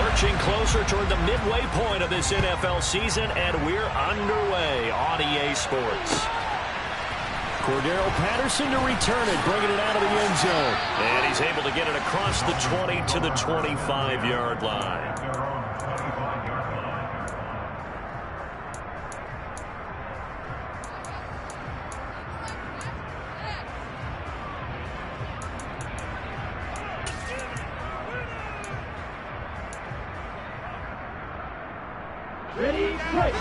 Marching closer toward the midway point of this NFL season, and we're underway on EA Sports. Cordero Patterson to return it, bringing it out of the end zone. And he's able to get it across the 20 to the 25-yard line. Ready, break.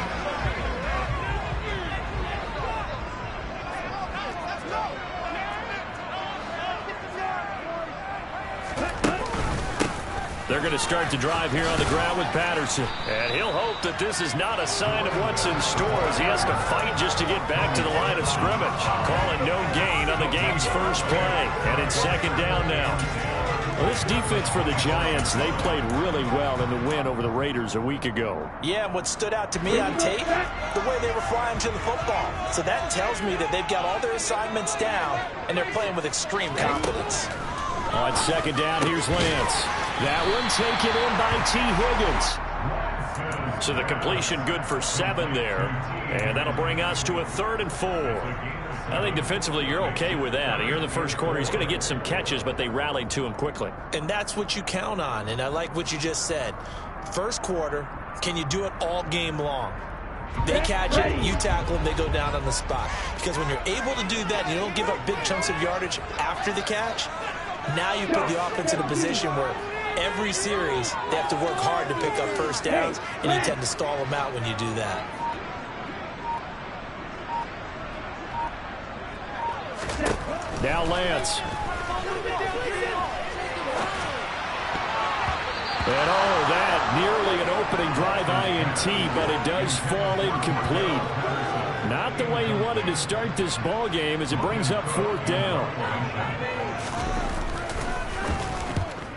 They're going to start the drive here on the ground with Patterson. And he'll hope that this is not a sign of what's in store as he has to fight just to get back to the line of scrimmage. Calling no gain on the game's first play. And it's second down now. Well, this defense for the Giants, they played really well in the win over the Raiders a week ago. Yeah, and what stood out to me on tape, the way they were flying to the football. So that tells me that they've got all their assignments down, and they're playing with extreme confidence. On second down, here's Lance. That one taken in by T. Higgins. So the completion good for 7 there. And that'll bring us to a 3rd and 4. I think defensively you're okay with that. Here in the first quarter, he's going to get some catches, but they rallied to him quickly. And that's what you count on, and I like what you just said. First quarter, can you do it all game long? They catch it, you tackle them, they go down on the spot. Because when you're able to do that and you don't give up big chunks of yardage after the catch, now you put the offense in a position where every series they have to work hard to pick up first downs, and you tend to stall them out when you do that. Now Lance. And that nearly an opening drive INT, but it does fall incomplete. Not the way he wanted to start this ball game as it brings up 4th down.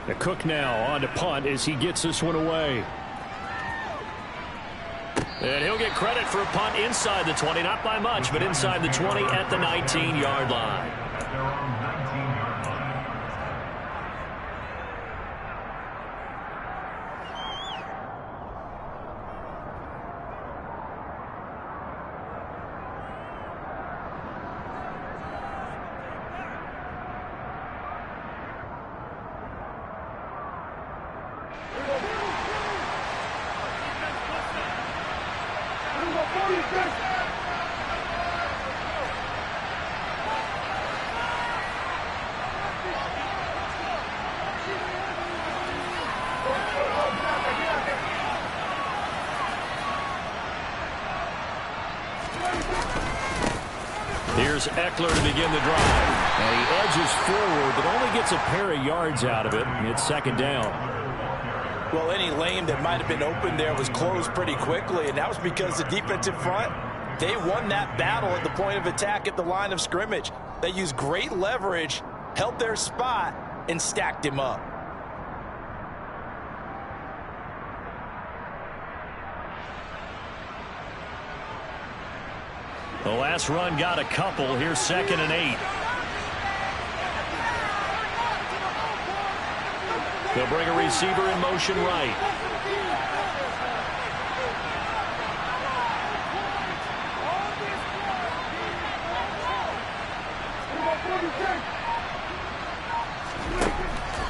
The Cook now on to punt as he gets this one away. And he'll get credit for a punt inside the 20, not by much, but inside the 20 at the 19-yard line. Here's Eckler to begin the drive. And he edges forward, but only gets a pair of yards out of it. And it's second down. Well, any lane that might have been open there was closed pretty quickly, and that was because the defensive front, they won that battle at the point of attack at the line of scrimmage. They used great leverage, held their spot, and stacked him up. The last run got a couple. Here's 2nd and 8. They'll bring a receiver in motion right.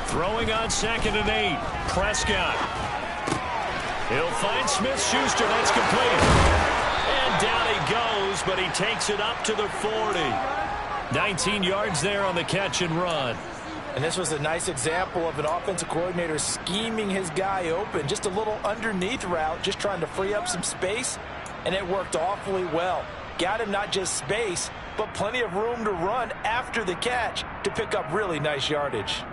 Throwing on 2nd and 8. Prescott. He'll find Smith-Schuster. That's complete. And down he goes, but he takes it up to the 40. 19 yards there on the catch and run. And this was a nice example of an offensive coordinator scheming his guy open. Just a little underneath route, just trying to free up some space, and it worked awfully well. Got him not just space, but plenty of room to run after the catch to pick up really nice yardage.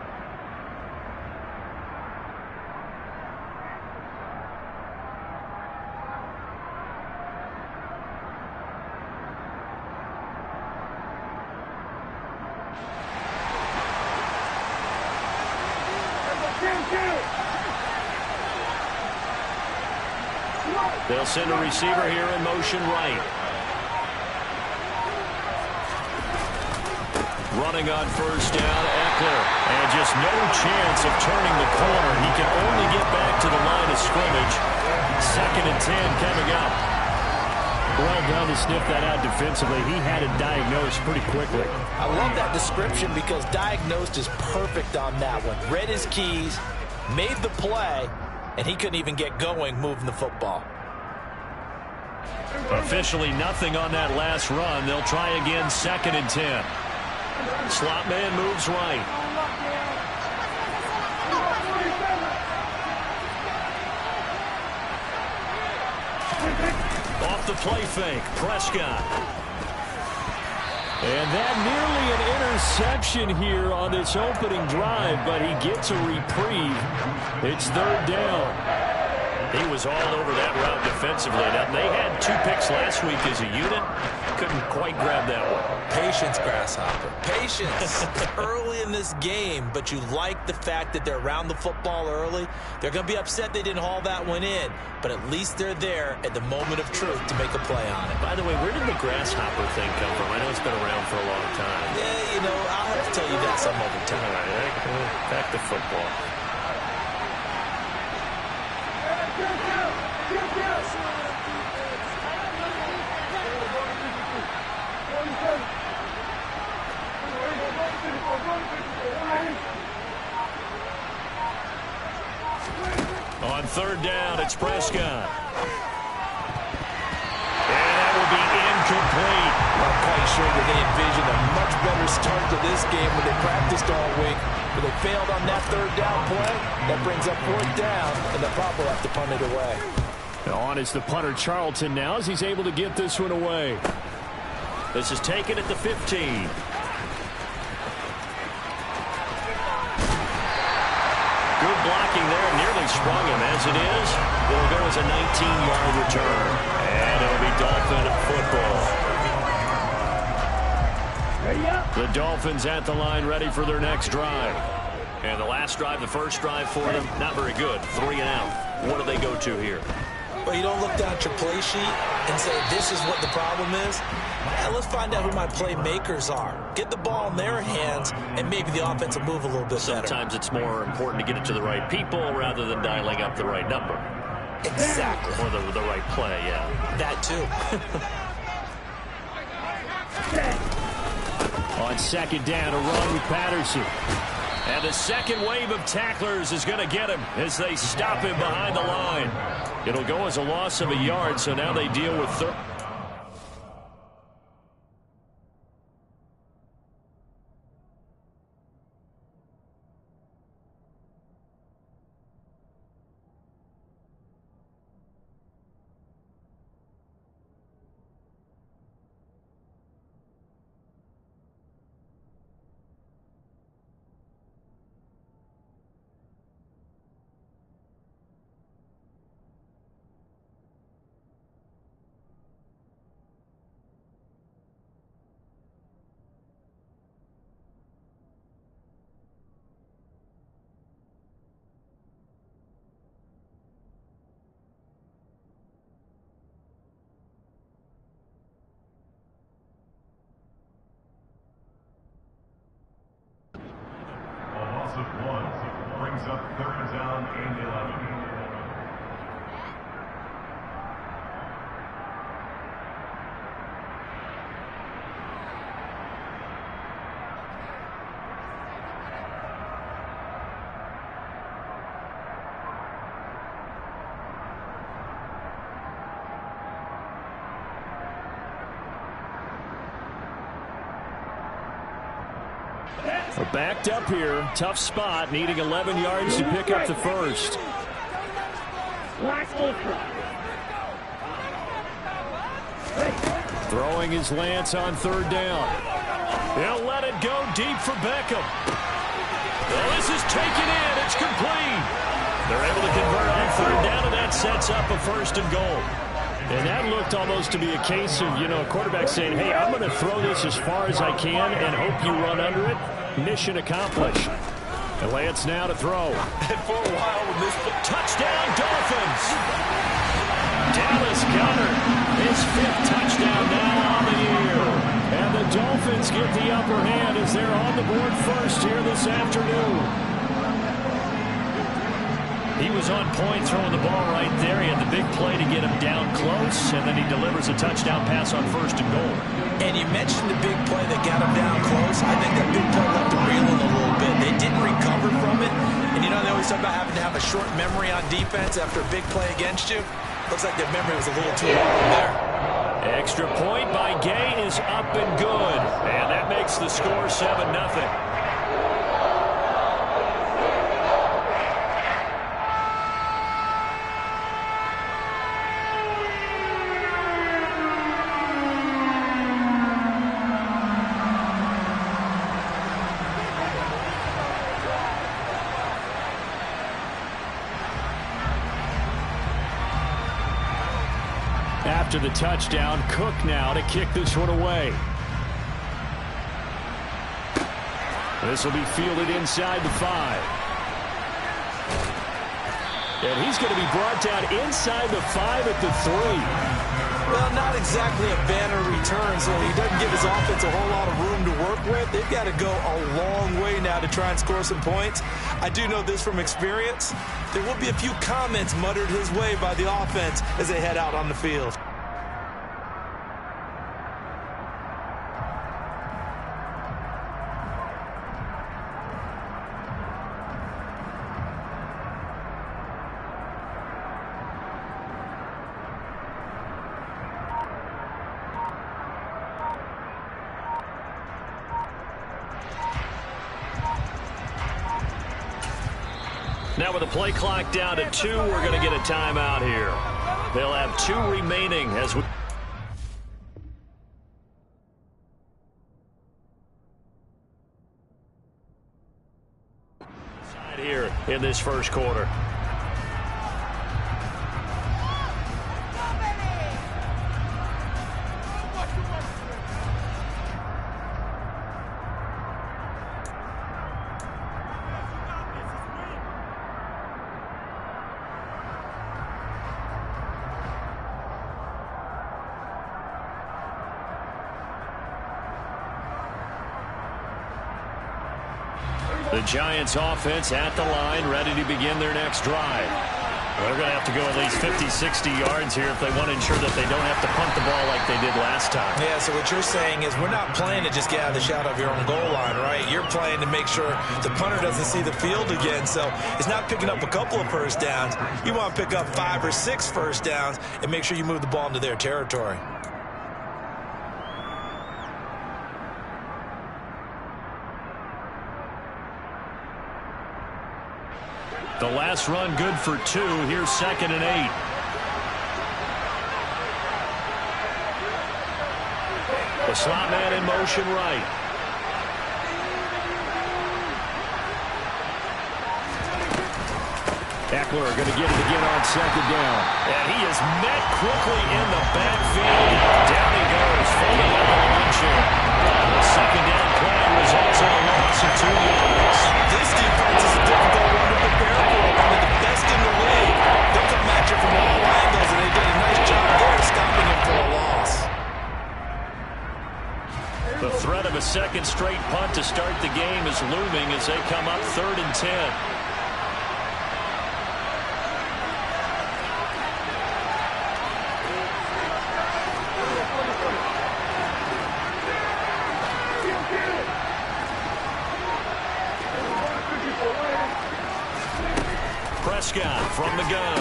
They'll send a receiver here in motion right. Running on first down, Eckler. And just no chance of turning the corner. He can only get back to the line of scrimmage. 2nd and 10 coming up. Well done to sniff that out defensively. He had it diagnosed pretty quickly. I love that description because diagnosed is perfect on that one. Read his keys, made the play, and he couldn't even get going moving the football. Officially nothing on that last run. They'll try again 2nd and 10. Slot man moves right. Off the play fake, Prescott. And that nearly an interception here on this opening drive, but he gets a reprieve. It's 3rd down. He was all over that route defensively. Now, they had 2 picks last week as a unit. Couldn't quite grab that one. Patience, Grasshopper. Patience. Early in this game, but you like the fact that they're around the football early. They're going to be upset they didn't haul that one in, but at least they're there at the moment of truth to make a play on it. By the way, where did the Grasshopper thing come from? I know it's been around for a long time. Yeah, you know, I'll have to tell you that some other time. All right, back to football. On 3rd down, it's Prescott. And that will be incomplete. I'm quite sure that they envisioned a much better start to this game when they practiced all week. But they failed on that 3rd down play. That brings up 4th down, and they'll probably have to punt it away. On is the punter Charlton now as he's able to get this one away. This is taken at the 15. Good blocking there, nearly sprung him. As it is, it'll go as a 19-yard return. And it'll be Dolphin football. The Dolphins at the line ready for their next drive. And the last drive, the first drive for them, not very good. 3 and out. What do they go to here? Well, you don't look down at your play sheet and say, this is what the problem is. Yeah, let's find out who my playmakers are. Get the ball in their hands, and maybe the offense will move a little bit better. Sometimes it's more important to get it to the right people rather than dialing up the right number. Exactly. Or the right play, yeah. That too. On 2nd down, a run with Patterson. And the second wave of tacklers is going to get him as they stop him behind the line. It'll go as a loss of a yard, so now they deal with third. Of 1 brings up 3rd down and 11. We're backed up here. Tough spot, needing 11 yards to pick up the first. Throwing his Lance on 3rd down. He'll let it go deep for Beckham. Well, this is taken in. It's complete. They're able to convert on 3rd down, and that sets up a 1st and goal. And that looked almost to be a case of, a quarterback saying, hey, I'm going to throw this as far as I can and hope you run under it. Mission accomplished. And Lance now to throw. And for a while with this touchdown Dolphins. Dallas Goedert, his 5th touchdown now on the year. And the Dolphins Dolphins get the upper hand as they're on the board first here this afternoon. He was on point throwing the ball right there. He had the big play to get him down close, and then he delivers a touchdown pass on 1st and goal. And you mentioned the big play that got him down close. I think that big play left him reeling a little bit. They didn't recover from it. And you know, they always talk about having to have a short memory on defense after a big play against you. Looks like their memory was a little too long there. Extra point by Gay is up and good. And that makes the score 7-0. After the touchdown, Cook now to kick this one away. This will be fielded inside the 5. And he's going to be brought down inside the 5 at the 3. Well, not exactly a banner return, so he doesn't give his offense a whole lot of room to work with. They've got to go a long way now to try and score some points. I do know this from experience. There will be a few comments muttered his way by the offense as they head out on the field. Now with the play clock down to 2, we're going to get a timeout here. They'll have 2 remaining as we... here in this first quarter. The Giants offense at the line, ready to begin their next drive. They're going to have to go at least 50, 60 yards here if they want to ensure that they don't have to punt the ball like they did last time. Yeah, so what you're saying is we're not playing to just get out of the shadow of your own goal line, right? You're playing to make sure the punter doesn't see the field again. So it's not picking up a couple of first downs. You want to pick up 5 or 6 first downs and make sure you move the ball into their territory. The last run good for 2. Here's 2nd and 8. The slot man in motion right. Eckler going to get it again on 2nd down. And he is met quickly in the backfield. Down he goes, falling out of the windshield. The 2nd down play results in a loss of 2 yards. This defense is a difficult one to prepare for. One of the best in the league. They'll come at you from all angles, and they did a nice job there stopping him for a loss. The threat of a second straight punt to start the game is looming as they come up 3rd and 10. Prescott from the gun.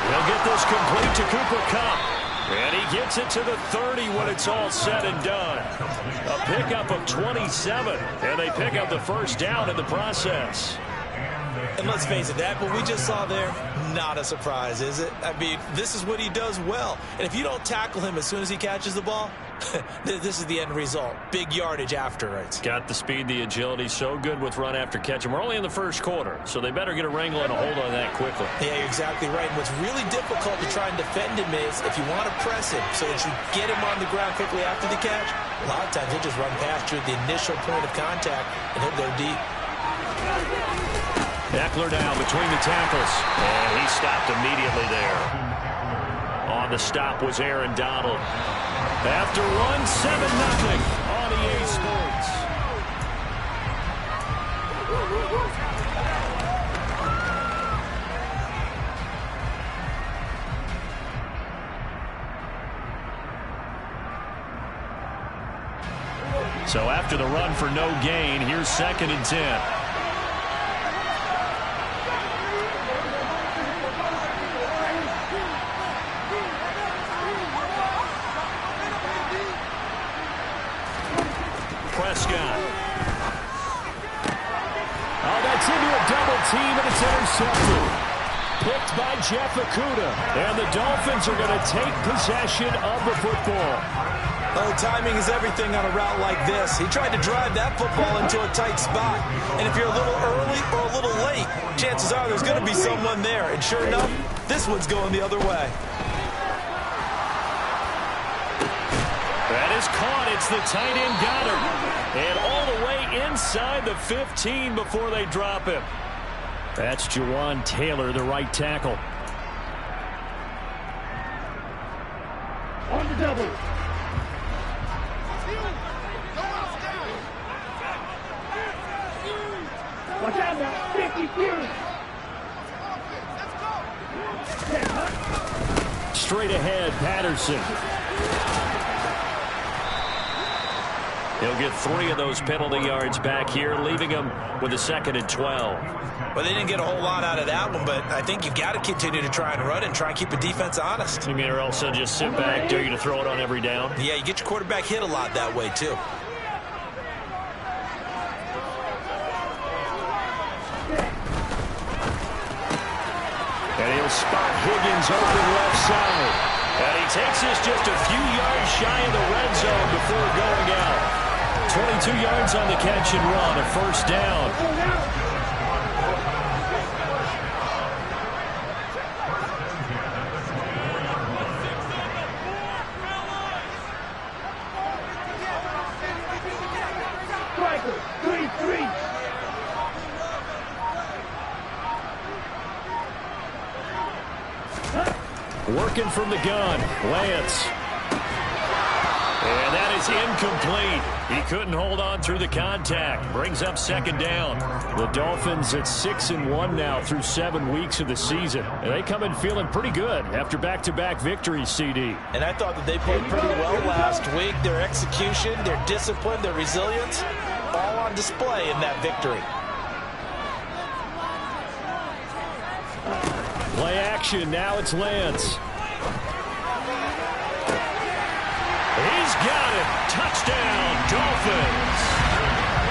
He'll get this complete to Cooper Kupp. And he gets it to the 30 when it's all said and done. A pickup of 27. And they pick up the first down in the process. And let's face it, that what we just saw there, not a surprise, is it? I mean, this is what he does well. And if you don't tackle him as soon as he catches the ball, this is the end result. Big yardage after it. Got the speed, the agility, so good with run after catch. And we're only in the first quarter, so they better get a wrangle and a hold on that quickly. Yeah, you're exactly right. And what's really difficult to try and defend him is if you want to press him so that you get him on the ground quickly after the catch, a lot of times he'll just run past you at the initial point of contact, and he'll go deep. Eckler down between the tackles, and he stopped immediately there. On the stop was Aaron Donald. After one, 7-0 on EA So after the run for no gain, here's 2nd and 10. Prescott. Oh, that's into a double team, and it's intercepted. Picked by Jeff Okudah. And the Dolphins are going to take possession of the football. Oh, timing is everything on a route like this. He tried to drive that football into a tight spot. And if you're a little early or a little late, chances are there's going to be someone there. And sure enough, this one's going the other way. That is caught. It's the tight end Goddard. And all the way inside the 15 before they drop him. That's Jawan Taylor, the right tackle. On the double. Watch out now. 50 Straight ahead, Patterson. He'll get 3 of those penalty yards back here, leaving him with a 2nd and 12. Well, they didn't get a whole lot out of that one, but I think you've got to continue to try and run and try and keep the defense honest. You mean, or else they'll just sit back, dare you to throw it on every down? Yeah, you get your quarterback hit a lot that way, too. And he'll spot Higgins open left side. And he takes this just a few yards shy of the red zone before going out. 22 yards on the catch and run, a 1st down. Striker, 3-3. Working from the gun, Lance. And that is incomplete. He couldn't hold on through the contact. Brings up 2nd down. The Dolphins at 6-1 now through 7 weeks of the season. And they come in feeling pretty good after back-to-back victories, CD. And I thought that they played pretty well last week. Their execution, their discipline, their resilience, all on display in that victory. Play action, now it's Lance. He's got it. Touchdown, Dolphins.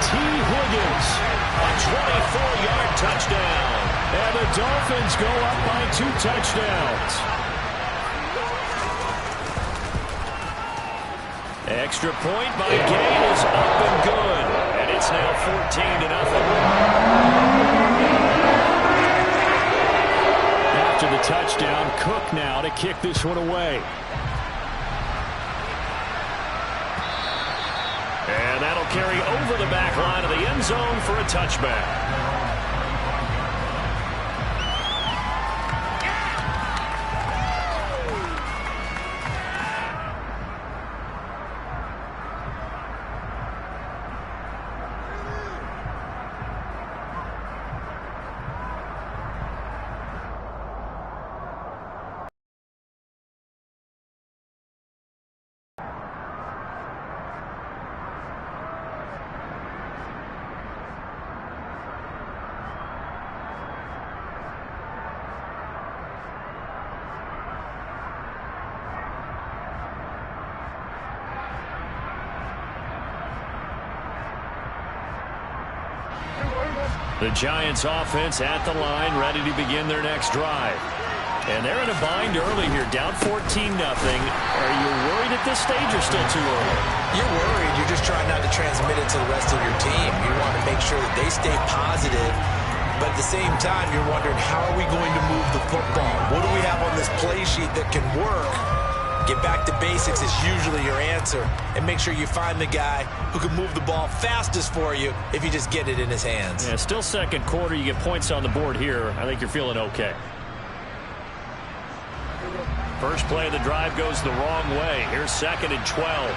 T. Higgins, a 24-yard touchdown. And the Dolphins go up by 2 touchdowns. Extra point by Gay is up and good. And it's now 14-0. After the touchdown, Cook now to kick this one away. And that'll carry over the back line of the end zone for a touchback. The Giants offense at the line, ready to begin their next drive. And they're in a bind early here, down 14-0. Are you worried at this stage or still too early? You're worried. You're just trying not to transmit it to the rest of your team. You want to make sure that they stay positive. But at the same time, you're wondering, how are we going to move the football? What do we have on this play sheet that can work? Get back to basics is usually your answer. And make sure you find the guy who can move the ball fastest for you if you just get it in his hands. Yeah, still 2nd quarter. You get points on the board here. I think you're feeling okay. First play of the drive goes the wrong way. Here's 2nd and 12.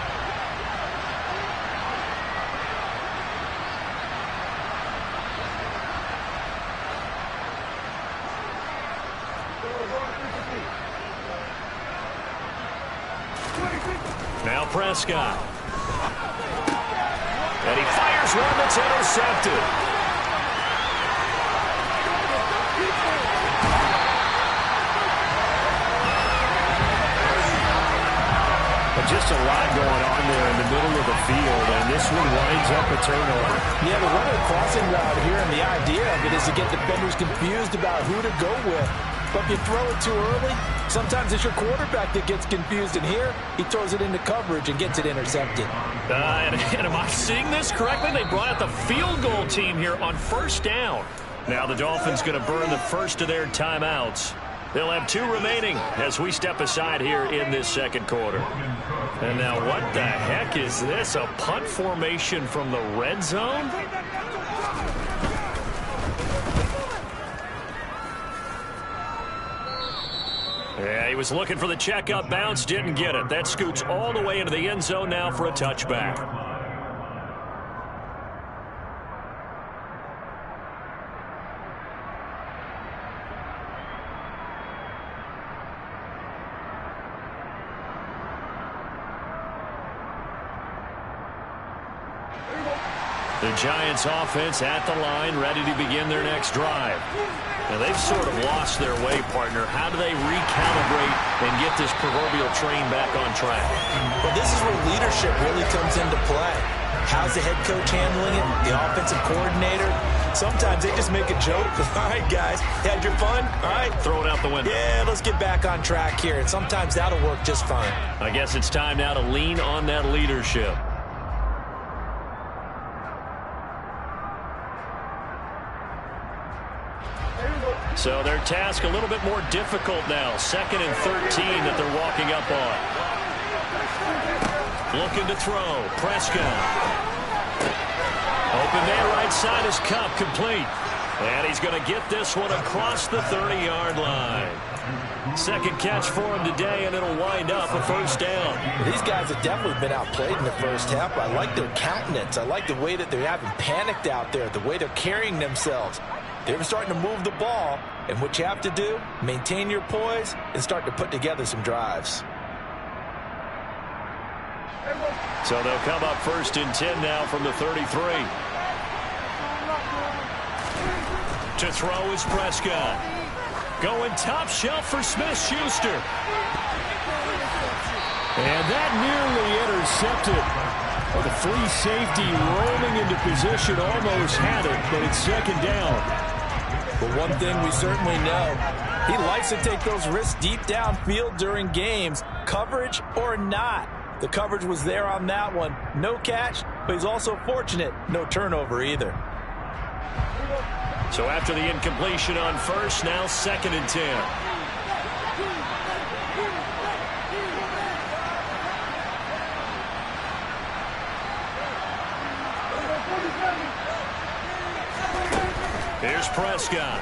Now Prescott. And he fires one that's intercepted. Just a lot going on there in the middle of the field, and this one winds up a turnover. Yeah, the running crossing route here, and the idea of it is to get defenders confused about who to go with. But if you throw it too early, sometimes it's your quarterback that gets confused, and here he throws it into coverage and gets it intercepted. And am I seeing this correctly? They brought out the field goal team here on first down. Now the Dolphins going to burn the first of their timeouts. They'll have 2 remaining as we step aside here in this second quarter. And now what the heck is this? A punt formation from the red zone? Yeah, he was looking for the checkup bounce, didn't get it. That scoots all the way into the end zone now for a touchback. The Giants offense at the line, ready to begin their next drive. Now, they've sort of lost their way, partner. How do they recalibrate and get this proverbial train back on track? Well, this is where leadership really comes into play. How's the head coach handling it? The offensive coordinator? Sometimes they just make a joke. All right, guys, had your fun? All right. Throw it out the window. Yeah, let's get back on track here. And sometimes that'll work just fine. I guess it's time now to lean on that leadership. So their task a little bit more difficult now. 2nd and 13 that they're walking up on. Looking to throw. Prescott. Open there, right side is Cup, complete. And he's going to get this one across the 30-yard line. Second catch for him today, and it'll wind up a first down. These guys have definitely been outplayed in the first half. I like their countenance. I like the way that they haven't panicked out there, the way they're carrying themselves. They're starting to move the ball, and what you have to do, maintain your poise and start to put together some drives. So they'll come up 1st and 10 now from the 33. To throw is Prescott. Going top shelf for Smith-Schuster. And that nearly intercepted. Well, the free safety rolling into position almost had it, but it's 2nd down. But one thing we certainly know, he likes to take those risks deep downfield during games, coverage or not. The coverage was there on that one. No catch, but he's also fortunate. No turnover either. So after the incompletion on first, now 2nd and 10. Here's Prescott.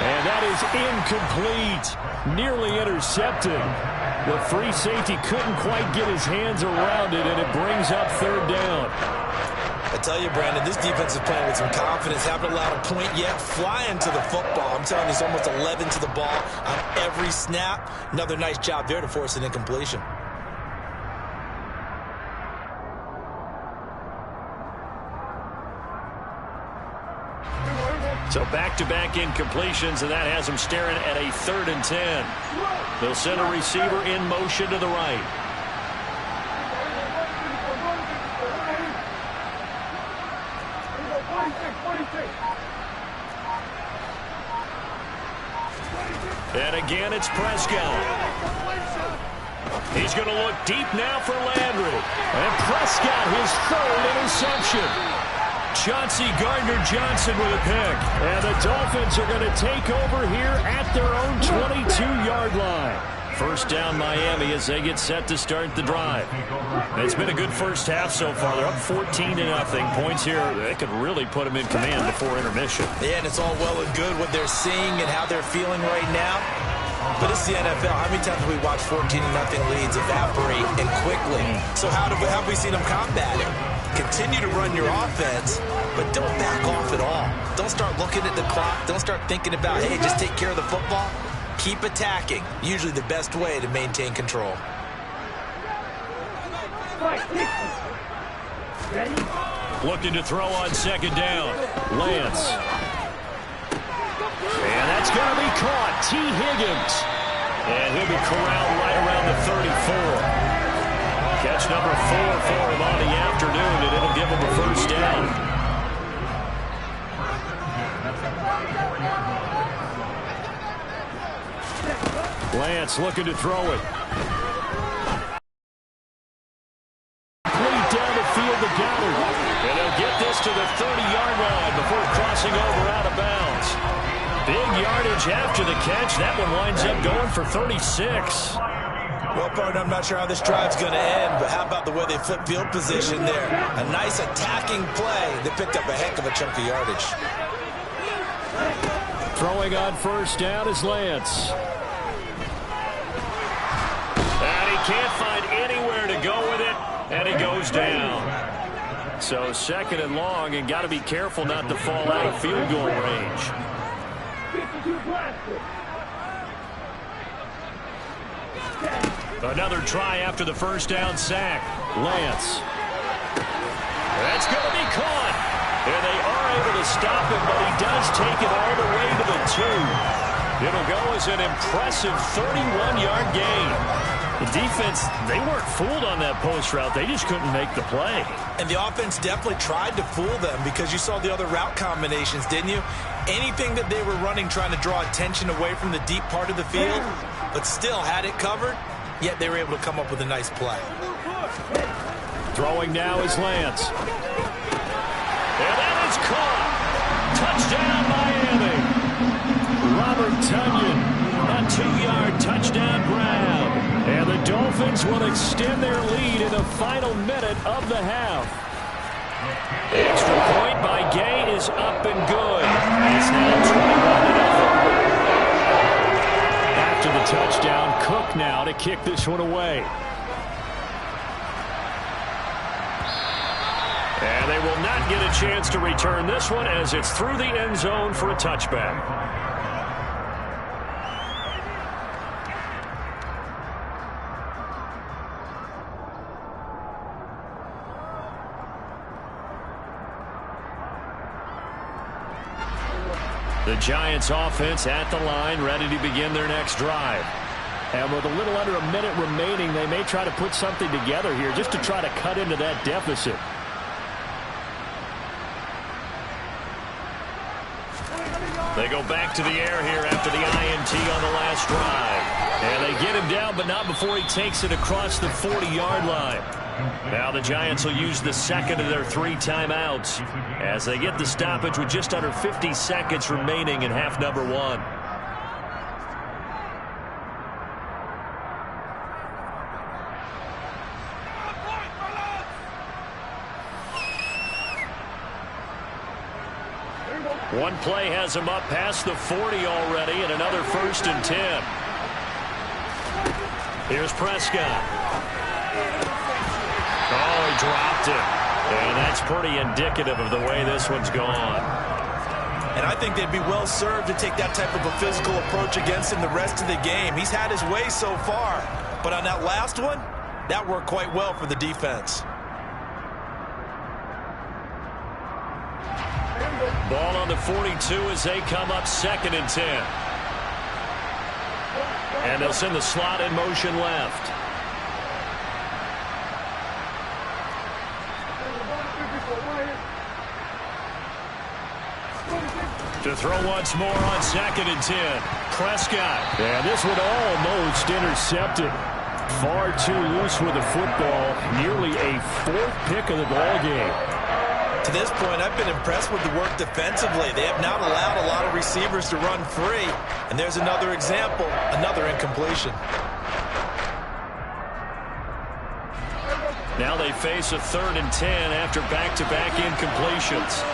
And that is incomplete. Nearly intercepted. The free safety couldn't quite get his hands around it, and it brings up 3rd down. I tell you, Brandon, this defense is playing with some confidence. Haven't allowed a point yet. Flying to the football. I'm telling you, it's almost 11 to the ball on every snap. Another nice job there to force an incompletion. So back-to-back incompletions, and that has them staring at a 3rd and 10. They'll send a receiver in motion to the right. And again, it's Prescott. He's going to look deep now for Landry. And Prescott, his 3rd interception. Chauncey Gardner-Johnson with a pick. And the Dolphins are going to take over here at their own 22-yard line. First down Miami as they get set to start the drive. It's been a good first half so far. They're up 14-0. Points here, they could really put them in command before intermission. Yeah, and it's all well and good what they're seeing and how they're feeling right now. But it's the NFL. How many times have we watched 14-0 leads evaporate and quickly? So how have we seen them combat it? Continue to run your offense, but don't back off at all. Don't start looking at the clock. Don't start thinking about, hey, just take care of the football. Keep attacking. Usually the best way to maintain control. Looking to throw on second down. Lance. And that's going to be caught. T. Higgins. And he'll be corralled right around the 34. Catch number 4 for him on the afternoon, and it'll give him a first down. Lance looking to throw it. Complete down the field to Goddard. And he'll get this to the 30-yard line before crossing over out of bounds. Big yardage after the catch. That one winds up going for 36. Well, partner, I'm not sure how this drive's going to end, but how about the way they flip field position there? A nice attacking play. They picked up a heck of a chunk of yardage. Throwing on first down is Lance. And he can't find anywhere to go with it, and he goes down. So second and long, and got to be careful not to fall out of field goal range. Another try after the first down sack. Lance. That's going to be caught. And they are able to stop him, but he does take it all the way to the 2. It'll go as an impressive 31-yard gain. The defense, they weren't fooled on that post route. They just couldn't make the play. And the offense definitely tried to fool them because you saw the other route combinations, didn't you? Anything that they were running trying to draw attention away from the deep part of the field, but still had it covered, yet they were able to come up with a nice play. Throwing now is Lance. And that is caught. Touchdown, Miami. Robert Tonyan, A 2-yard touchdown grab. and the Dolphins will extend their lead in the final minute of the half. Extra point by Gay is up and good. It's now 21-0. After the touchdown, Cook now to kick this one away. And they will not get a chance to return this one as it's through the end zone for a touchback. The Giants offense at the line, ready to begin their next drive. And with a little under a minute remaining, they may try to put something together here just to try to cut into that deficit. They go back to the air here after the INT on the last drive. And they get him down, but not before he takes it across the 40-yard line. Now the Giants will use the second of their 3 timeouts as they get the stoppage with just under 50 seconds remaining in half number 1. One play has him up past the 40 already, and another 1st and 10. Here's Prescott. Oh, he dropped it. And that's pretty indicative of the way this one's gone. And I think they'd be well served to take that type of a physical approach against him the rest of the game. He's had his way so far. But on that last one, that worked quite well for the defense. Ball on the 42 as they come up 2nd and 10. And they'll send the slot in motion left. To throw once more on 2nd and 10. Prescott. And this one almost intercepted. Far too loose with the football. Nearly a 4th pick of the ball game. To this point, I've been impressed with the work defensively. They have not allowed a lot of receivers to run free. And there's another example, another incompletion. Now they face a 3rd and 10 after back-to-back incompletions.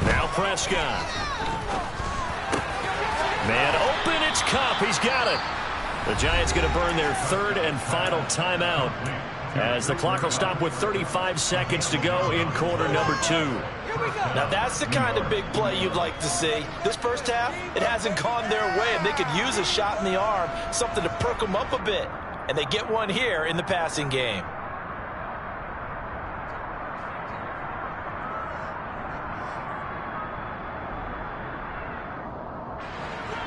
Now Prescott. Man open, it's Cup. He's got it. The Giants going to burn their third and final timeout as the clock will stop with 35 seconds to go in quarter number 2. Now that's the kind of big play you'd like to see. This first half, it hasn't gone their way, and they could use a shot in the arm, something to perk them up a bit. And they get one here in the passing game.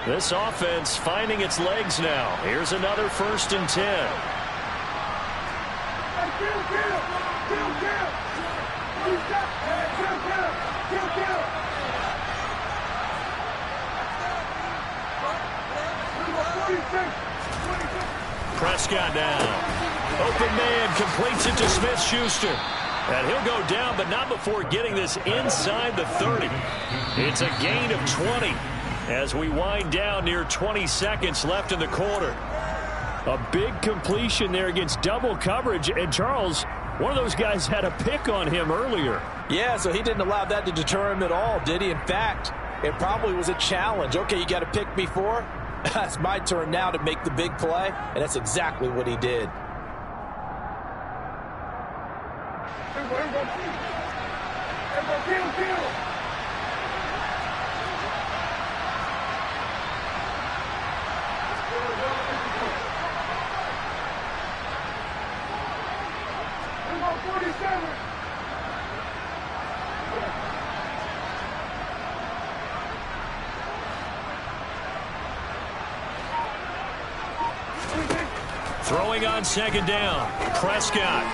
This offense finding its legs now. Here's another 1st and 10. Prescott down. Open man completes it to Smith-Schuster. And he'll go down, but not before getting this inside the 30. It's a gain of 20 as we wind down near 20 seconds left in the quarter. A big completion there against double coverage. And Charles, one of those guys had a pick on him earlier. Yeah, so he didn't allow that to deter him at all, did he? In fact, it probably was a challenge. Okay, you got to pick me for? That's my turn now to make the big play, and that's exactly what he did. Throwing on 2nd down, Prescott.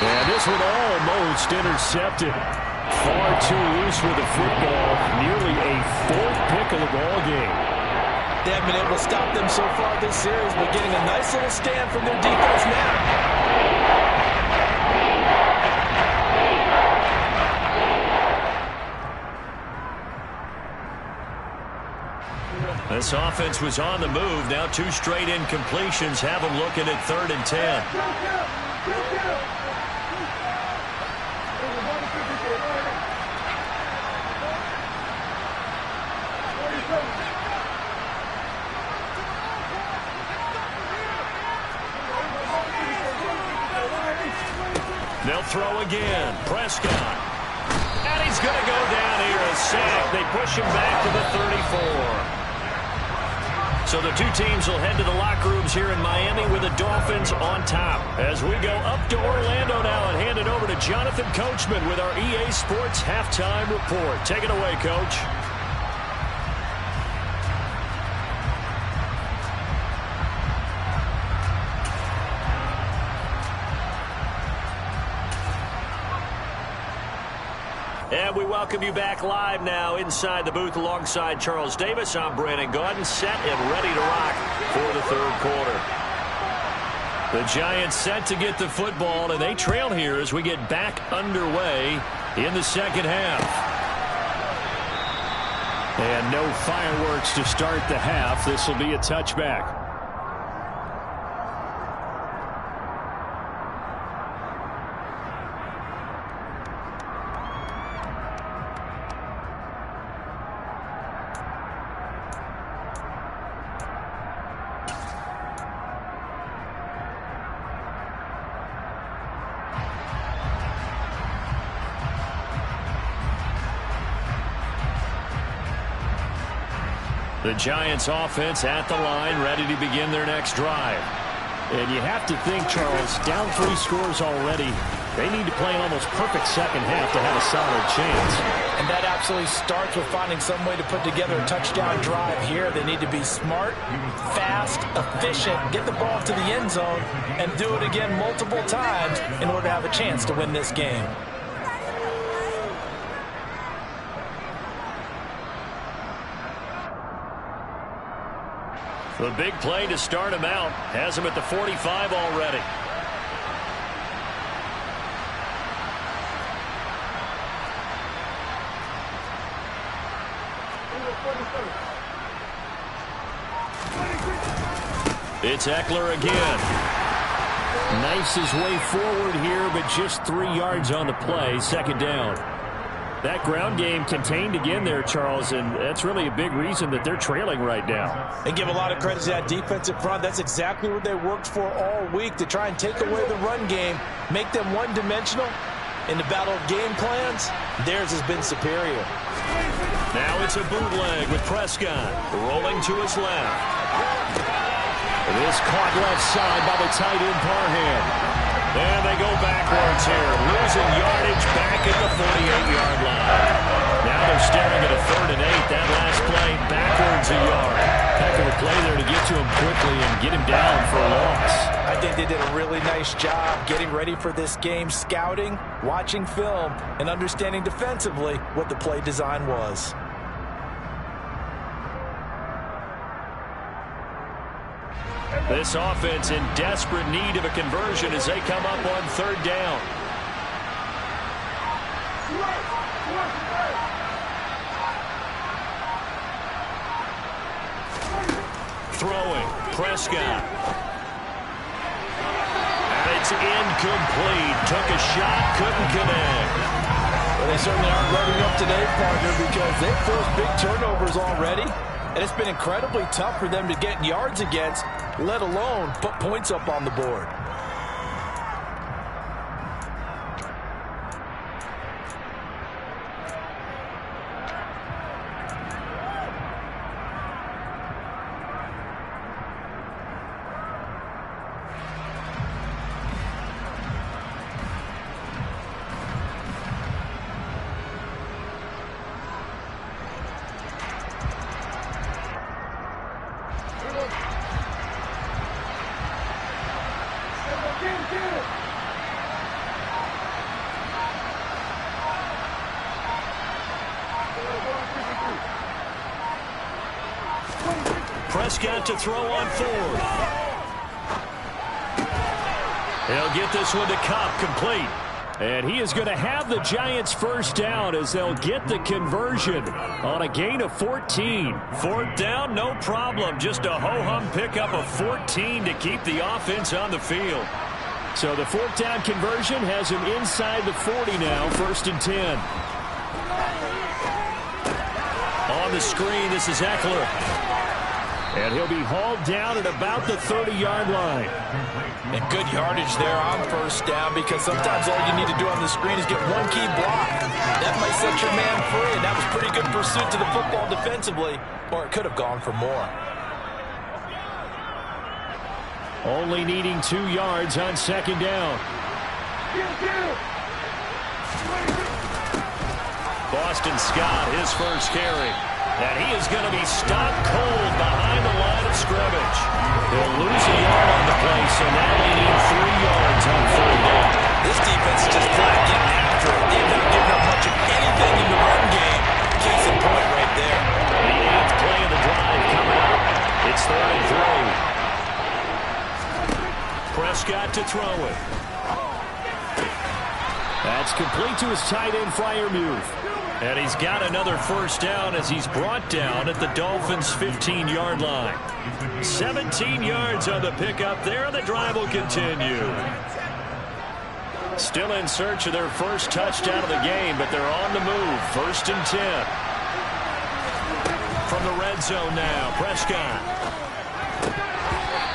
And this one almost intercepted. Far too loose with the football. Nearly a 4th pick of the ball game. They haven't been able to stop them so far this series, but getting a nice little stand from their defense now. This offense was on the move. Now 2 straight incompletions have them looking at 3rd and 10. They'll throw again. Prescott. And he's going to go down here. A sack. They push him back to the 34. So the 2 teams will head to the locker rooms here in Miami with the Dolphins on top. As we go up to Orlando now and hand it over to Jonathan Coachman with our EA Sports Halftime Report. Take it away, Coach. And we welcome you back live now inside the booth alongside Charles Davis. I'm Brandon Gaudin, set and ready to rock for the 3rd quarter. The Giants set to get the football, and they trail here as we get back underway in the 2nd half. And no fireworks to start the half. This will be a touchback. The Giants offense at the line, ready to begin their next drive. And you have to think, Charles, down 3 scores already. They need to play an almost perfect 2nd half to have a solid chance. And that absolutely starts with finding some way to put together a touchdown drive here. They need to be smart, fast, efficient, get the ball to the end zone, and do it again multiple times in order to have a chance to win this game. The big play to start him out has him at the 45 already. It's Eckler again. Nice his way forward here, but just 3 yards on the play. 2nd down. That ground game contained again there, Charles, and that's really a big reason that they're trailing right now. And give a lot of credit to that defensive front. That's exactly what they worked for all week, to try and take away the run game, make them one-dimensional. In the battle of game plans, theirs has been superior. Now it's a bootleg with Prescott rolling to his left. It is caught left side by the tight end Parham. And they go backwards here, losing yardage back at the 48-yard line. Now they're staring at a 3rd and 8. That last play, backwards a yard. Heck of a play there to get to him quickly and get him down for a loss. I think they did a really nice job getting ready for this game, scouting, watching film, and understanding defensively what the play design was. This offense in desperate need of a conversion as they come up on 3rd down. Throwing, Prescott. And it's incomplete. Took a shot, couldn't connect. Well, they certainly aren't revving up today, partner, because they've forced big turnovers already. And it's been incredibly tough for them to get yards against, let alone put points up on the board. Prescott to throw on 4th. He'll get this one to Cobb, complete. And he is going to have the Giants' first down as they'll get the conversion on a gain of 14. 4th down, no problem. Just a ho-hum pickup of 14 to keep the offense on the field. So the 4th down conversion has him inside the 40 now, 1st and 10. On the screen, this is Eckler. And he'll be hauled down at about the 30-yard line. And good yardage there on 1st down, because sometimes all you need to do on the screen is get one key block. That might set your man free, and that was pretty good pursuit to the football defensively, or it could have gone for more. Only needing 2 yards on 2nd down. Boston Scott, his first carry. And he is going to be stopped cold behind the line of scrimmage. He'll lose a yard on the play, so now they need 3 yards on 3rd down. This defense is just flat getting after it. They've not given up much of anything in the run game. Case in point right there. The 8th play of the drive coming up. It's 3rd and 3. Prescott to throw it. That's complete to his tight end, Freiermuth. And he's got another first down as he's brought down at the Dolphins' 15-yard line. 17 yards on the pickup there, and the drive will continue. Still in search of their first touchdown of the game, but they're on the move. 1st and 10. From the red zone now, Prescott.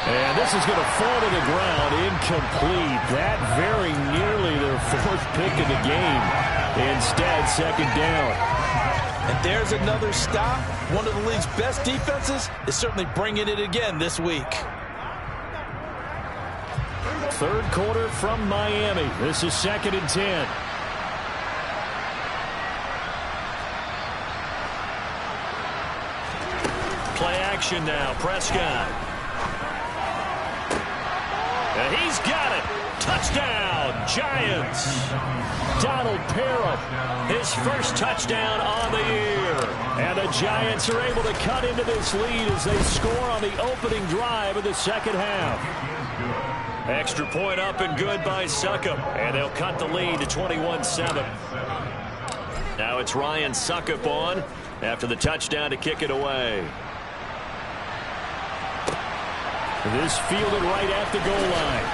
And this is going to fall to the ground, incomplete. That very nearly their 4th pick of the game. Instead, 2nd down. And there's another stop. One of the league's best defenses is certainly bringing it again this week. 3rd quarter from Miami. This is 2nd and 10. Play action now, Prescott. And he's got it. Touchdown, Giants. Donald Parham, his first touchdown on the year. And the Giants are able to cut into this lead as they score on the opening drive of the 2nd half. Extra point up and good by Succop. And they'll cut the lead to 21-7. Now it's Ryan Succop on after the touchdown to kick it away. This fielded right at the goal line.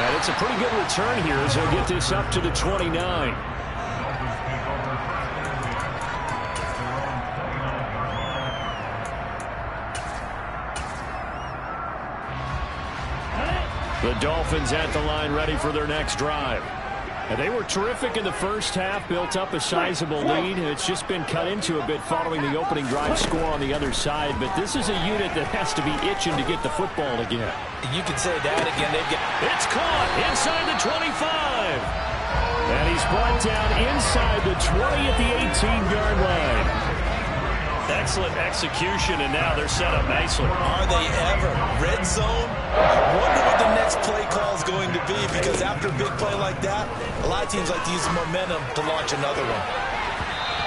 And it's a pretty good return here as he'll get this up to the 29. The Dolphins at the line ready for their next drive. And they were terrific in the first half, built up a sizable lead, and it's just been cut into a bit following the opening drive score on the other side. But this is a unit that has to be itching to get the football again. You can say that again. It's caught inside the 25. And he's brought down inside the 20 at the 18-yard line. Excellent execution, and now they're set up nicely. Are they ever? Red zone? Wonder what the next play call is going to be, because after a big play like that, a lot of teams like to use the momentum to launch another one.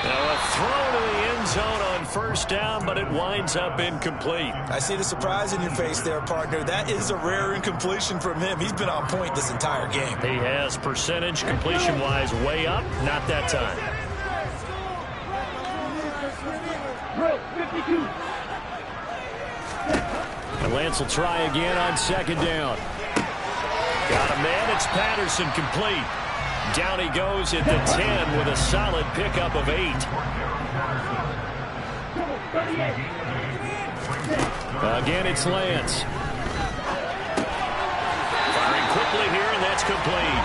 Now a throw to the end zone on first down, but it winds up incomplete. I see the surprise in your face there, partner. That is a rare incompletion from him. He's been on point this entire game. He has percentage completion-wise way up. Not that time. And Lance will try again on second down. Got a man. It's Patterson, complete. Down he goes at the 10 with a solid pickup of 8. Again, it's Lance. Firing quickly here, and that's complete.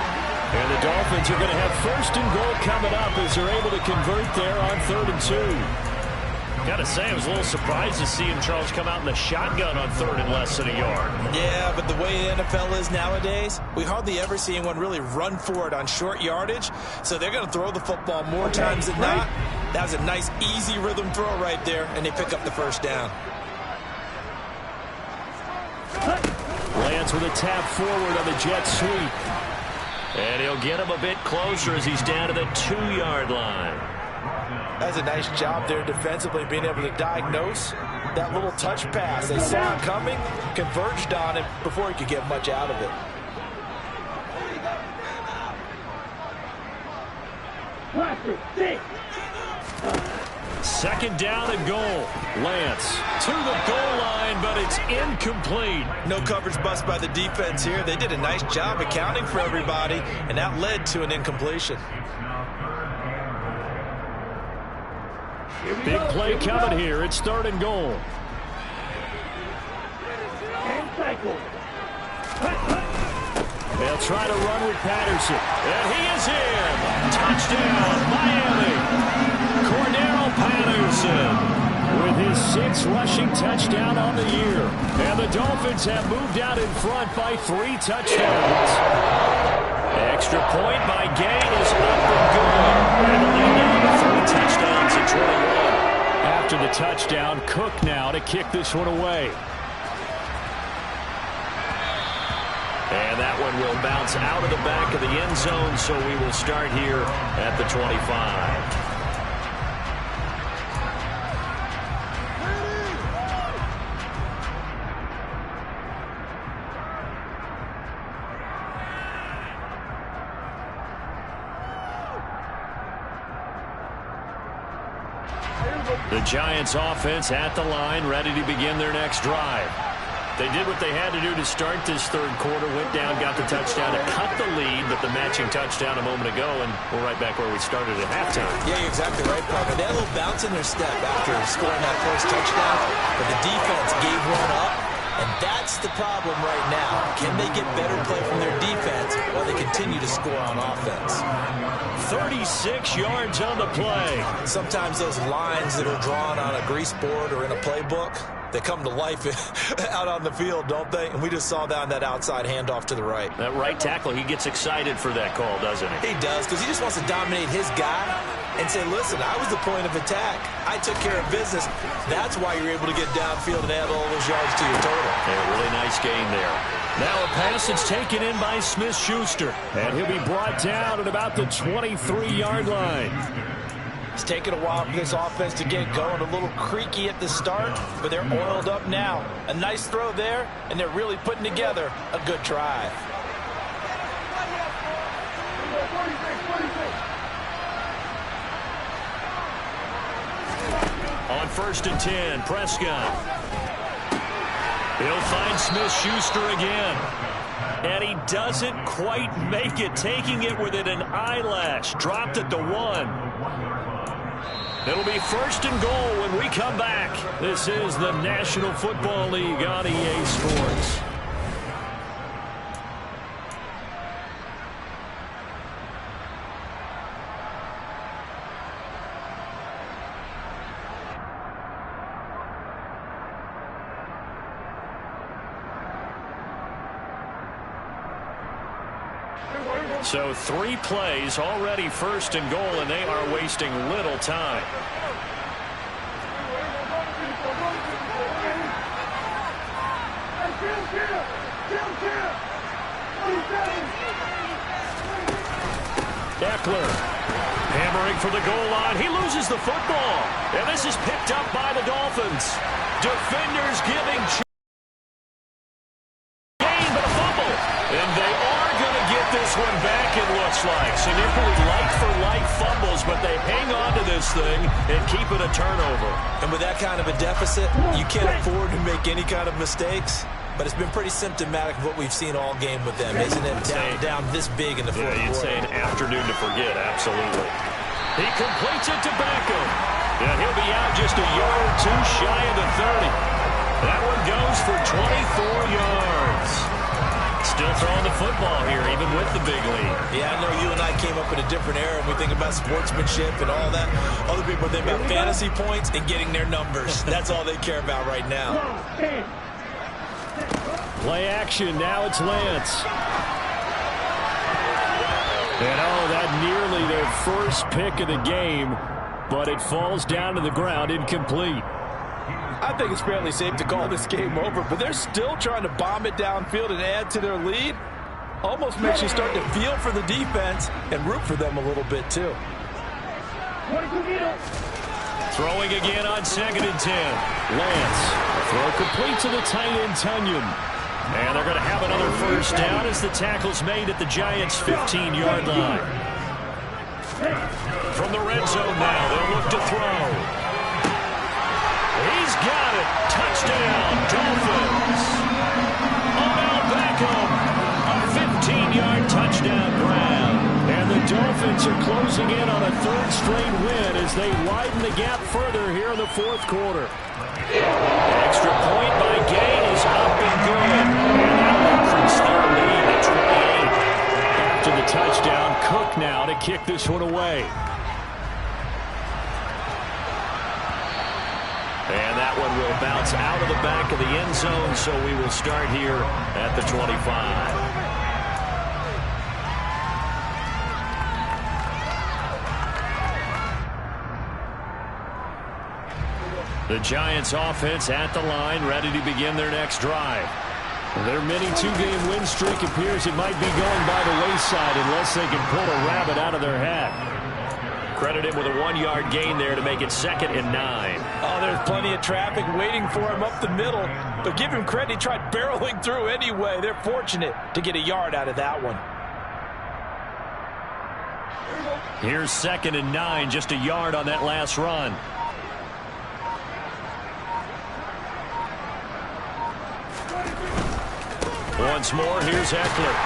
And the Dolphins are going to have first and goal coming up as they're able to convert there on 3rd and 2. Gotta say, I was a little surprised to see him, Charles, come out in the shotgun on 3rd and less than a yard. Yeah, but the way the NFL is nowadays, we hardly ever see anyone really run for it on short yardage. So they're going to throw the football more times than not. That was a nice, easy rhythm throw right there, and they pick up the first down. Lance with a tap forward on the jet sweep. And he'll get him a bit closer as he's down to the 2-yard line. That's a nice job there defensively, being able to diagnose that little touch pass. They saw it coming, converged on it before he could get much out of it. Second down and goal. Lance to the goal line, but it's incomplete. No coverage bust by the defense here. They did a nice job accounting for everybody, and that led to an incompletion. Big play coming here. It's 3rd and goal. They'll try to run with Patterson. And he is in. Touchdown, Miami. Cordarrelle Patterson with his 6th rushing touchdown on the year. And the Dolphins have moved out in front by 3 touchdowns. Extra point by Gay is up and good. And the lead now to 3 touchdowns at 21. After the touchdown, Cook now to kick this one away. And that one will bounce out of the back of the end zone, so we will start here at the 25. The Giants offense at the line, ready to begin their next drive. They did what they had to do to start this 3rd quarter, went down, got the touchdown to cut the lead, but the matching touchdown a moment ago, and we're right back where we started at halftime. Yeah, you're exactly right, Parker. They had a little bounce in their step after scoring that first touchdown, but the defense gave one up, and that's the problem right now. Can they get better play from their defense while they continue to score on offense? 36 yards on the play. Sometimes those lines that are drawn on a grease board or in a playbook, they come to life out on the field, don't they? And we just saw that on that outside handoff to the right. That right tackle, he gets excited for that call, doesn't he? He does, because he just wants to dominate his guy and say, listen, I was the point of attack. I took care of business. That's why you're able to get downfield and add all those yards to your total. A really nice game there. Now a pass that's taken in by Smith-Schuster. And he'll be brought down at about the 23-yard line. It's taken a while for this offense to get going. A little creaky at the start, but they're oiled up now. A nice throw there, and they're really putting together a good drive. On 1st and 10, Prescott. He'll find Smith-Schuster again. And he doesn't quite make it, taking it within an eyelash. Dropped at the 1. It'll be 1st and goal when we come back. This is the National Football League on EA Sports. So 3 plays, already 1st and goal, and they are wasting little time. Eckler hammering for the goal line. He loses the football, and this is picked up by the Dolphins. Defenders giving gain, but a fumble, and they are going to get this one back, it looks like. So nearly like-for-like fumbles, but they hang on to this thing and keep it a turnover. And with that kind of a deficit, you can't afford to make any kind of mistakes. But it's been pretty symptomatic of what we've seen all game with them, isn't it? Down this big in the fourth quarter. You'd say an afternoon to forget, absolutely. He completes it to Beckham. And he'll be out just a yard or 2 shy of the 30. That one goes for 24 yards. Still throwing the football here, even with the big lead. Yeah, I know you and I came up in a different era, and we think about sportsmanship and all that. Other people think about fantasy points and getting their numbers. That's all they care about right now. Play action. Now it's Lance. And that nearly their first pick of the game, but it falls down to the ground incomplete. I think it's fairly safe to call this game over, but they're still trying to bomb it downfield and add to their lead. Almost makes you start to feel for the defense and root for them a little bit too. Throwing again on 2nd and 10. Lance. Throw complete to the tight end, Tunyon. And they're going to have another 1st down as the tackle's made at the Giants' 15-yard line. From the red zone now, they'll look to throw. He's got it. Touchdown, Dolphins. Odell Beckham, a 15-yard touchdown grab. And the Dolphins are closing in on a 3rd straight win as they widen the gap further here in the 4th quarter. Extra point by Gain is up and good. And that will increase their lead to 28. After the touchdown, Cook now to kick this one away. And that one will bounce out of the back of the end zone, so we will start here at the 25. The Giants offense at the line, ready to begin their next drive. Their mini 2-game win streak appears it might be going by the wayside unless they can pull a rabbit out of their hat. Credit him with a 1-yard gain there to make it 2nd and 9. Oh, there's plenty of traffic waiting for him up the middle. But give him credit, he tried barreling through anyway. They're fortunate to get a yard out of that one. Here's 2nd and 9, just a yard on that last run. Once more, here's Eckler.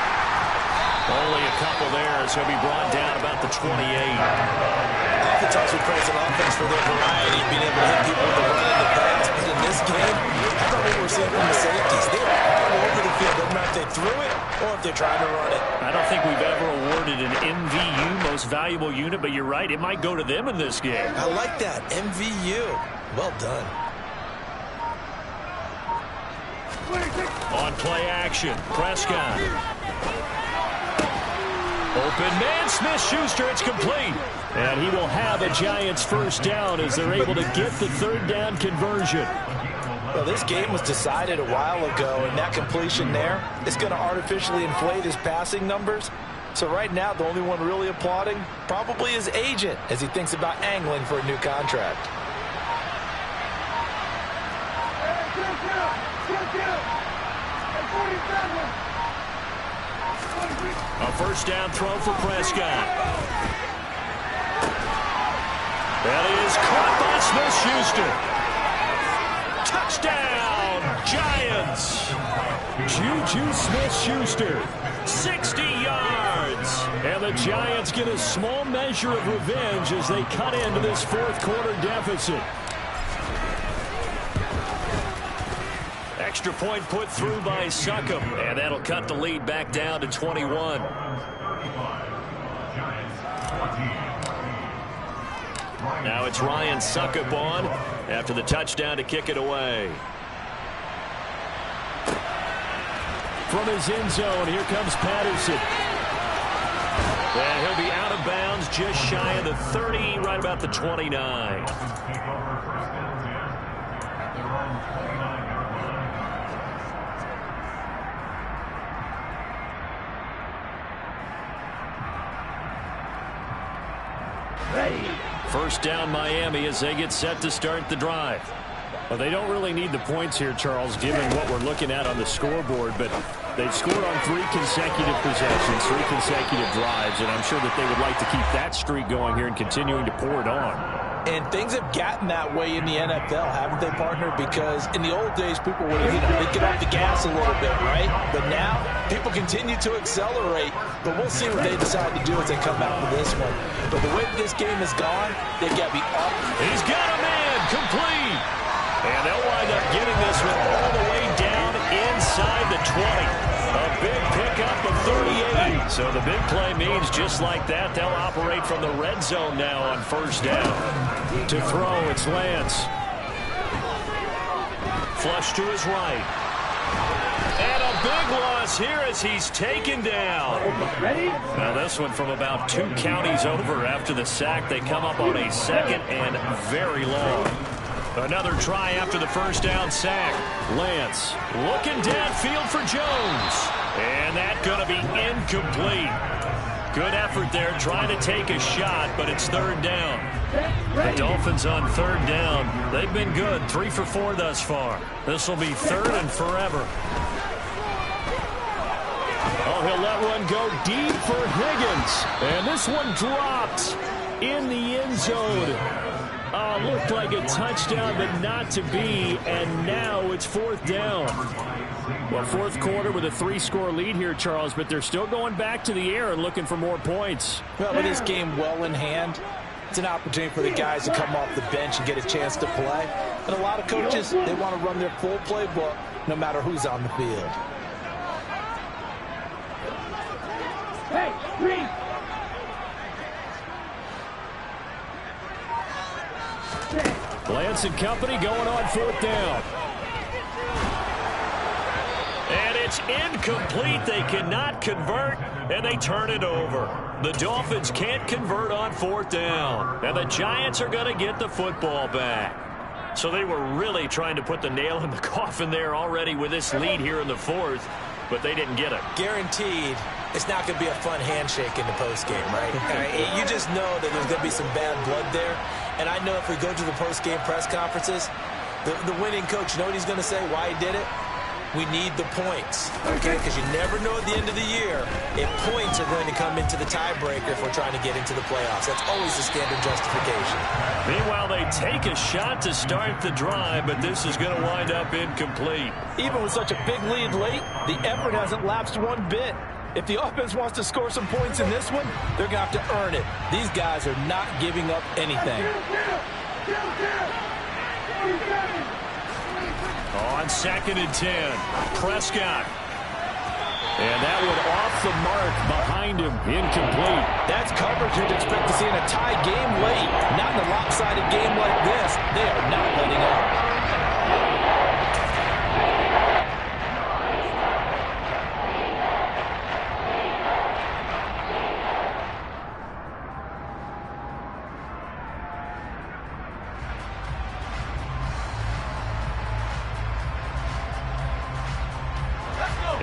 Only a couple there as he'll be brought down about the 28. Offense also praise an offense for their variety, being able to hit people with the run and the pass. But in this game, I thought we were seeing from the safeties. They were all over the field, no matter if they threw it or if they're trying to run it. I don't think we've ever awarded an MVU, most valuable unit, but you're right, it might go to them in this game. I like that, MVU. Well done. On play action, Prescott. Open man, Smith-Schuster, it's complete. And he will have a Giants 1st down as they're able to get the 3rd down conversion. Well, this game was decided a while ago, and that completion there is going to artificially inflate his passing numbers. So right now, the only one really applauding probably his agent as he thinks about angling for a new contract. A 1st down throw for Prescott. That is caught by Smith-Schuster. Touchdown, Giants! yards. Juju Smith-Schuster, 60 yards. And the Giants get a small measure of revenge as they cut into this fourth quarter deficit. Extra point put through by Succop, and that'll cut the lead back down to 21. Now it's Ryan Succop on after the touchdown to kick it away. From his end zone, here comes Patterson. And he'll be out of bounds just shy of the 30, right about the 29. First down Miami as they get set to start the drive. Well, they don't really need the points here, Charles, given what we're looking at on the scoreboard, but they've scored on 3 consecutive possessions, 3 consecutive drives, and I'm sure that they would like to keep that streak going here and continuing to pour it on. And things have gotten that way in the NFL, haven't they, partner? Because in the old days, people would they'd get off the gas a little bit, right? But now, people continue to accelerate. But we'll see what they decide to do as they come out for this one. But the way this game has gone, they've got to be up. He's got a man, complete. And they'll wind up getting this one all the way down inside the 20. A big pickup of 38. So the big play means just like that, they'll operate from the red zone now on first down. To throw, it's Lance. Flush to his right. And a big loss here as he's taken down. Now this one from about 2 counties over after the sack. They come up on a second and very long. Another try after the first down sack. Lance looking downfield for Jones. And that's going to be incomplete. Good effort there trying to take a shot, but it's third down. The Dolphins on third down. They've been good, 3 for 4 thus far. This will be third and forever. Oh, he'll let one go deep for Higgins. And this one dropped in the end zone. Looked like a touchdown, but not to be. And now it's fourth down. Well, fourth quarter with a 3-score lead here, Charles, but they're still going back to the air and looking for more points. Well, with this game well in hand, it's an opportunity for the guys to come off the bench and get a chance to play. And a lot of coaches, they want to run their full playbook no matter who's on the field. Hey, green. Lance and company going on fourth down. And it's incomplete. They cannot convert, and they turn it over. The Dolphins can't convert on fourth down, and the Giants are going to get the football back. So they were really trying to put the nail in the coffin there already with this lead here in the fourth, but they didn't get it. Guaranteed, it's not going to be a fun handshake in the postgame, right? You just know that there's going to be some bad blood there. And I know if we go to the postgame press conferences, the winning coach, you know what he's going to say, why he did it? We need the points, okay? Because you never know at the end of the year if points are going to come into the tiebreaker if we're trying to get into the playoffs. That's always the standard justification. Meanwhile, they take a shot to start the drive, but this is going to wind up incomplete. Even with such a big lead late, the effort hasn't lapsed one bit. If the offense wants to score some points in this one, they're going to have to earn it. These guys are not giving up anything. On 2nd and 10, Prescott. And that one off the mark behind him, incomplete. That's coverage you'd expect to see in a tie game late. Not in a lopsided game like this. They are not letting up.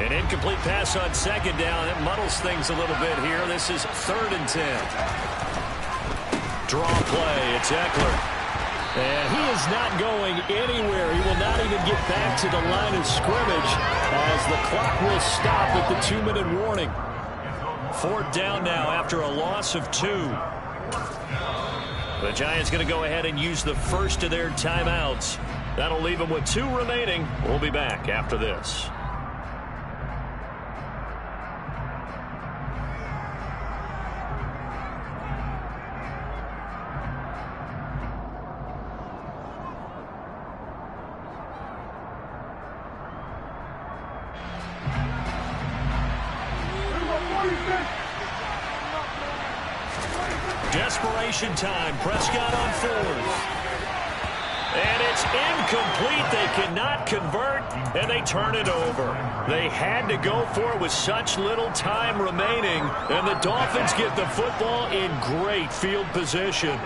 An incomplete pass on 2nd down. It muddles things a little bit here. This is 3rd and 10. Draw play. It's Eckler. And he is not going anywhere. He will not even get back to the line of scrimmage as the clock will stop at the 2-minute warning. 4th down now after a loss of 2. The Giants going to go ahead and use the first of their timeouts. That'll leave them with 2 remaining. We'll be back after this. Desperation time. Prescott on 4th. And it's incomplete. They cannot convert, and they turn it over. They had to go for it with such little time remaining, and the Dolphins get the football in great field position.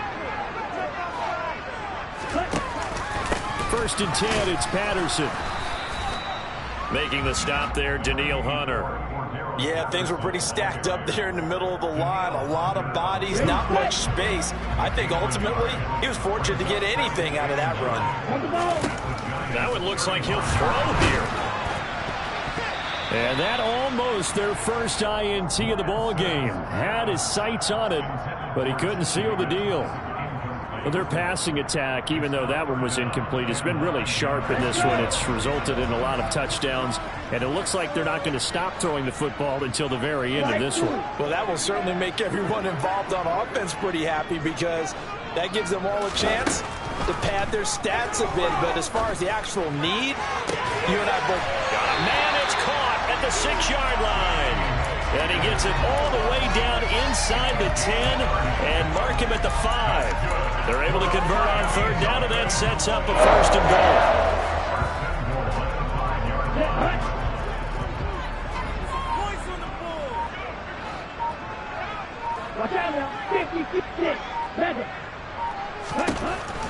1st and 10, it's Patterson. Making the stop there, Danielle Hunter. Yeah, things were pretty stacked up there in the middle of the line. A lot of bodies, not much space. I think ultimately he was fortunate to get anything out of that run. That one looks like he'll throw here. And that almost their first INT of the ball game. Had his sights on it, but he couldn't seal the deal. Well, their passing attack, even though that one was incomplete, has been really sharp in this one. It's resulted in a lot of touchdowns, and it looks like they're not going to stop throwing the football until the very end of this one. Well, that will certainly make everyone involved on offense pretty happy because that gives them all a chance to pad their stats a bit. But as far as the actual need, you and I both got a man. It's caught at the 6-yard line. And he gets it all the way down inside the 10 and mark him at the 5. They're able to convert on 3rd down, and that sets up a 1st and goal.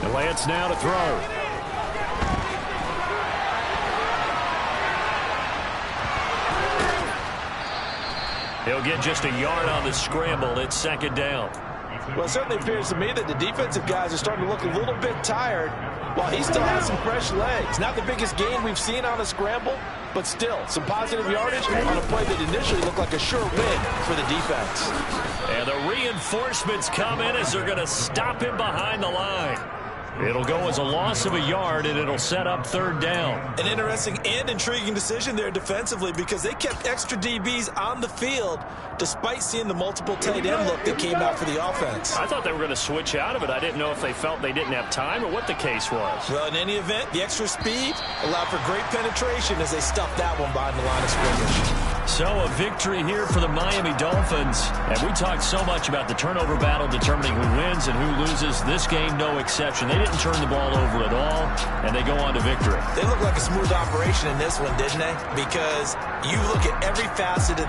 And Lance now to throw. He'll get just a yard on the scramble. It's 2nd down. Well, it certainly appears to me that the defensive guys are starting to look a little bit tired while he still has some fresh legs. Not the biggest gain we've seen on a scramble, but still some positive yardage on a play that initially looked like a sure win for the defense. And the reinforcements come in as they're going to stop him behind the line. It'll go as a loss of a yard, and it'll set up 3rd down. An interesting and intriguing decision there defensively because they kept extra DBs on the field despite seeing the multiple tight end look that came out for the offense. I thought they were going to switch out of it. I didn't know if they felt they didn't have time or what the case was. Well, in any event, the extra speed allowed for great penetration as they stuffed that one behind the line of scrimmage. So a victory here for the Miami Dolphins. And we talked so much about the turnover battle determining who wins and who loses. This game, no exception. They didn't turn the ball over at all, and they go on to victory. They look like a smooth operation in this one, didn't they? Because you look at every facet of the